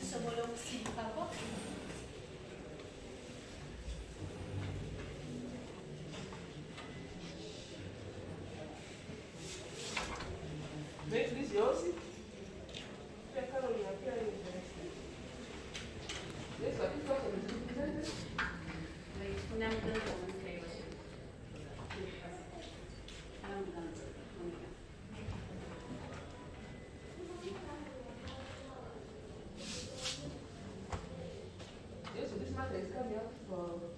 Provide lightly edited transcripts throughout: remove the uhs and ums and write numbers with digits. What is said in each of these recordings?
Sumulong sinta po. Vem, delicioso. Pia Carolina, pia aí. Isso aqui fica isso, deixa mais três caminhos fora.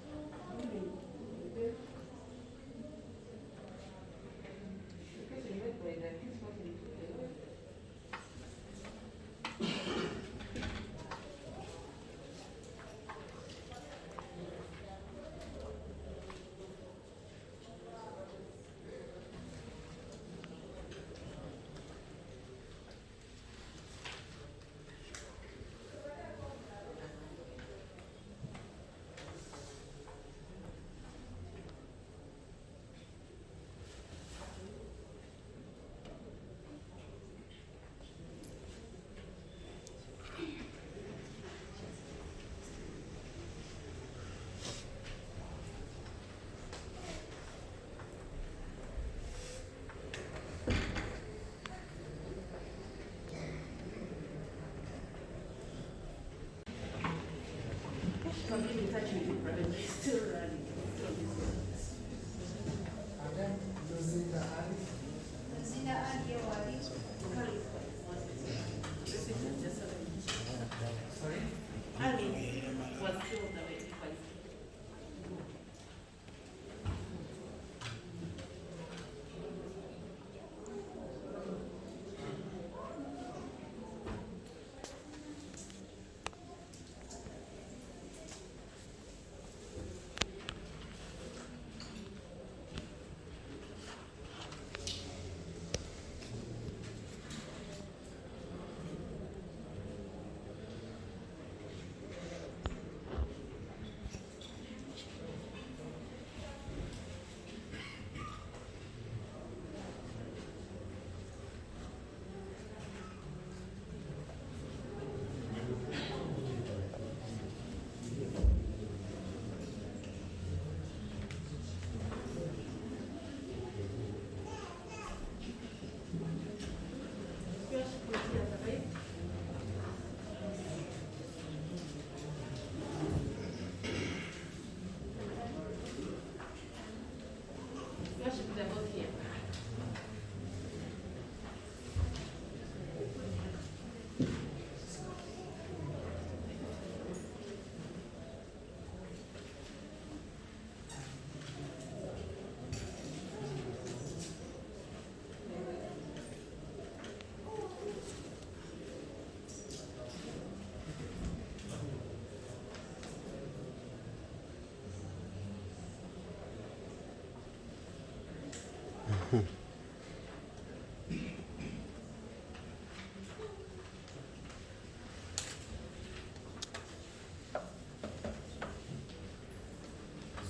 Something touching you, brother. Still running. Lucinda Ali. Lucinda Adiawali. Sorry? Ali was killed the way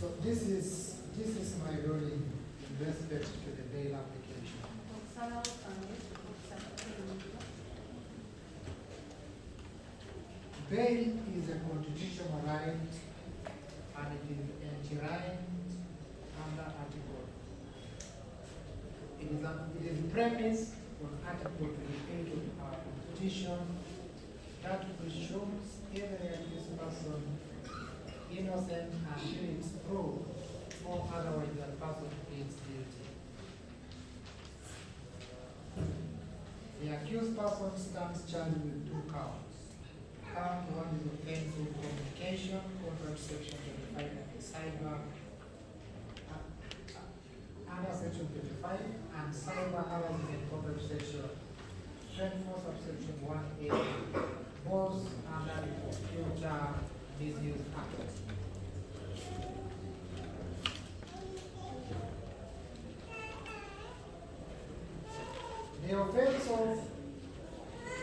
So this is my ruling in respect to the bail application. Bail is a constitutional right and it is enshrined under Article. It is premised on Article 28 of our Constitution that presumes every accused person innocent until it's proved or otherwise that person is guilty. The accused person stands charged with 2 counts. Count 1 is offensive communication, contract section 25 of the cyber, under section 25, and cyber harassment contract section 24 subsection 1A, both under the Computer Misuse Act. The offense of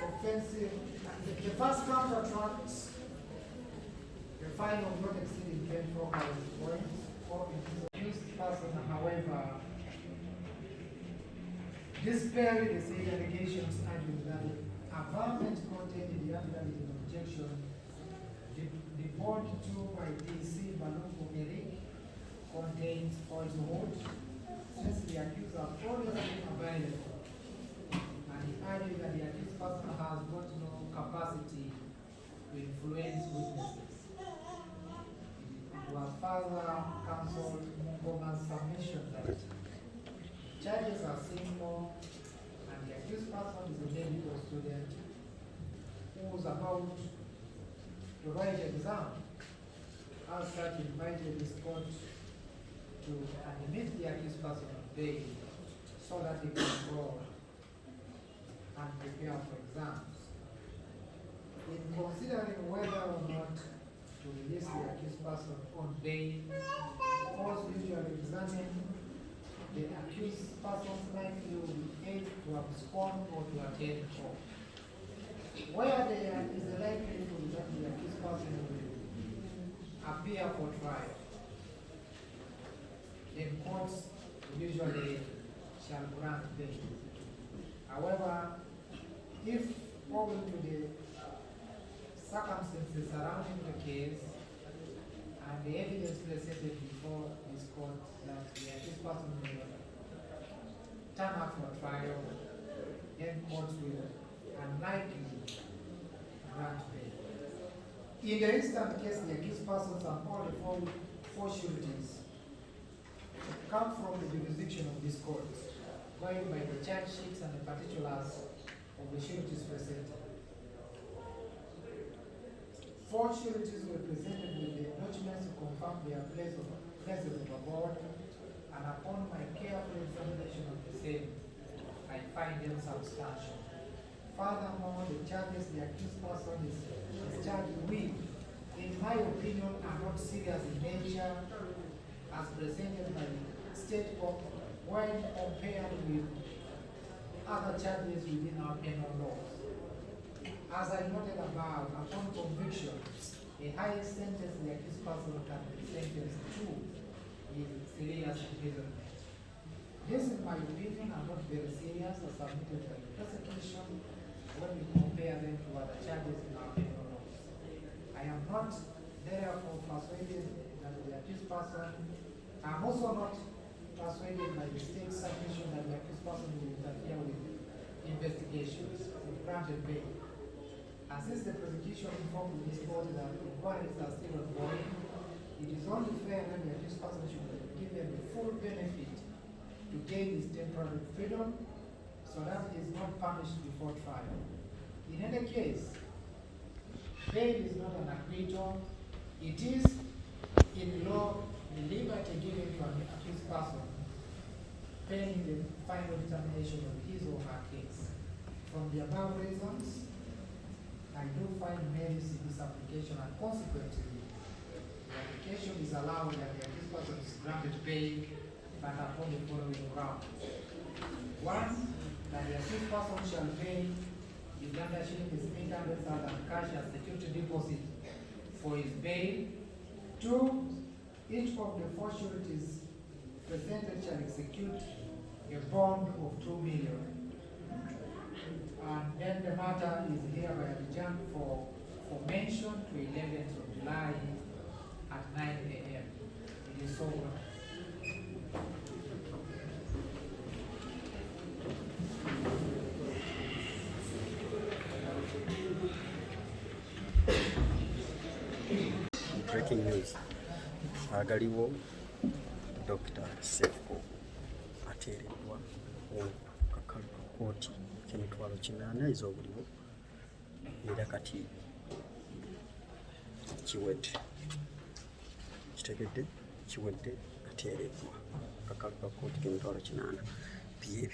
offensive, the first count attracts the fine of not exceeding 24 hours points or accused person, however, dispel the said allegations and averment contained in the affidavit in objection, Report 2 by DC Baluku Eric contains falsehood, since the accused has always been available, and he argued that the accused person has got no capacity to influence witnesses. It was further counsel Mungoma's submission that charges are simple, and the accused person is a medical student who is about to write exam. As such, invited this court to admit the accused person on bail so that he can go and prepare for exams. In considering whether or not to release the accused person on bail, courts usually examine the accused person's likelihood either to abscond or to attend court. Where there is a likelihood that the accused person will appear for trial, then courts usually shall grant bail. However, if owing to the circumstances surrounding the case and the evidence presented before this court that the accused person will turn up for trial, then courts will unlikely grant bail. In the instant case, the accused persons and all the four sureties come from the jurisdiction of this court, going by the charge sheets and the particulars of the sureties presented. 4 sureties were presented with the documents to confirm their places abroad, and upon my careful examination of the same, I find them substantial. Furthermore, the charges the accused person is charged with, in my opinion, are not serious in nature as presented by the state court when compared with other charges within our penal laws. As I noted above, upon conviction, the highest sentence the accused person can be sentenced to is 3 years imprisonment. This, in my opinion, are not very serious as submitted by the prosecution when we compare them to other charges in our penal laws. I am not therefore persuaded that the accused person, I am also not persuaded by the state's submission that the accused person will interfere with investigations with granted bail. And since the prosecution informed this court that inquiries are still ongoing, it is only fair that the accused person should be given the full benefit to gain his temporary freedom so that he is not punished before trial. In any case, bail is not an acquittal. It is, in law, the liberty given to an accused person pending the final determination of his or her case. From the above reasons, I do find merits in this application, and consequently, the application is allowed that the accused person is granted bail, but upon the following grounds. 1, that the accused person shall pay Uganda shillings 800,000 cash as security deposit for his bail. 2, each of the 4 sureties presented shall execute a bond of 2 million. And then the matter is hereby adjourned for mention to 11th of July at 9 a.m. It is so ordered. Breaking news. Agaliwo Dr. Sefo ateereddwa kakalu ka kooti k'emitwalo 8 ez'obuliwo era kati kiwedde kitegedde kiwedde ateereddwa kakalu ka kooti k'emitwalo 8 byebyo.